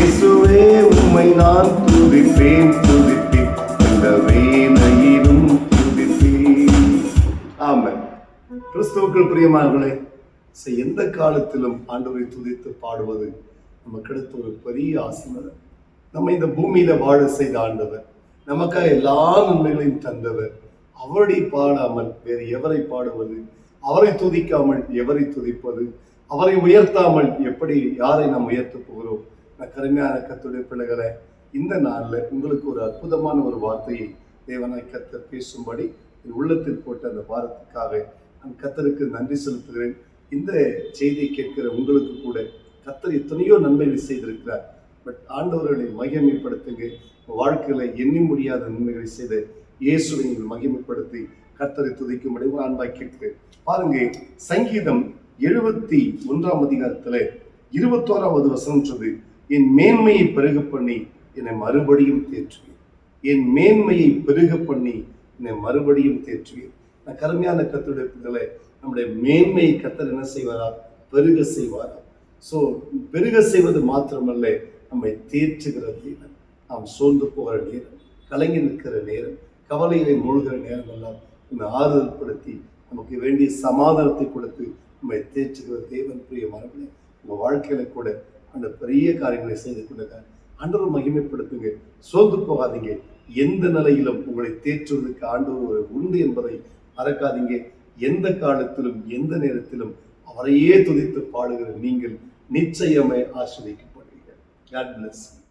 இயேசுவே உம்மை நான் துதிப்பேன் துதிப்பேன், இந்த வேலையிலும் துதிப்பேன். ஆமென். கிறிஸ்துவுக்குள் பிரியமானவர்களே, எந்த காலத்திலும் ஆண்டவரை துதித்து பாடுவது நமக்கு கிடைத்த ஒரு பெரிய ஆசீர்வாதம். நம்ம இந்த பூமியில வாழ செய்த ஆண்டவர், நமக்காக எல்லா நன்மைகளையும் தந்தவர். அவரை பாடாமல் வேறு எவரை பாடுவது? அவரை துதிக்காமல் எவரை துதிப்பது? அவரை உயர்த்தாமல் எப்படி யாரை நாம் உயர்த்த போகிறோம்? கருமையான கர்த்தருடைய பிள்ளைகளை, இந்த நாளில் உங்களுக்கு ஒரு அற்புதமான ஒரு வார்த்தையை தேவனாய் கர்த்தர் பேசும்படி என் உள்ளத்தில் போட்ட அந்த வாரத்துக்காக நான் கர்த்தருக்கு நன்றி செலுத்துகிறேன். இந்த செய்தியை கேட்கிற உங்களுக்கு கூட கர்த்தர் எத்தனையோ நன்மைகளை செய்திருக்கிறார். பட் ஆண்டவர்களை மகிமைப்படுத்துங்க. வாழ்க்கையில எண்ணி முடியாத நன்மைகளை செய்த இயேசுவை நீங்கள் மகிமைப்படுத்தி கர்த்தரை துதிக்கும்படி அன்பாய் கேட்கிறேன். பாருங்க, சங்கீதம் 71 அதிகாரத்துல 21வது வசனம் சொல்லுது, என் மேன்மையை பெருக பண்ணி என்னை மறுபடியும் தேற்றுவேன். என் மேன்மையை பெருக பண்ணி என்னை மறுபடியும் தேற்றுவேன். நான் கருமையான கர்த்தருடைய பிள்ளைகளை, நம்முடைய மேன்மையை கர்த்தர் என்ன செய்வாரா? பெருக செய்வாரா? ஸோ பெருக செய்வது மாத்திரமல்ல, நம்மை தேற்றுகிற நேரம், நாம் சோர்ந்து போகிற நேரம், கலங்கி நிற்கிற நேரம், கவலைகளை மூழ்கிற நேரம் எல்லாம் நம்மை ஆறுதல் படுத்தி நமக்கு வேண்டிய சமாதானத்தை கொடுத்து நம்மை தேற்றுகிற தேவன். பிரியமானவர்களே, உங்கள் வாழ்க்கையில கூட அந்த பெரிய காரியங்களை செய்து கொடுங்க. ஆண்டவர் மகிமைப்படுத்துங்க. சோர்ந்து போகாதீங்க. எந்த நிலையிலும் உங்களை தேற்றுவதற்கு ஆண்டவர் உண்டு என்பதை மறக்காதீங்க. எந்த காலத்திலும் எந்த நேரத்திலும் அவரையே துதித்து பாடுகிற நீங்கள் நிச்சயமே ஆசீர்வதிக்கப்படுவீர்கள். God bless you.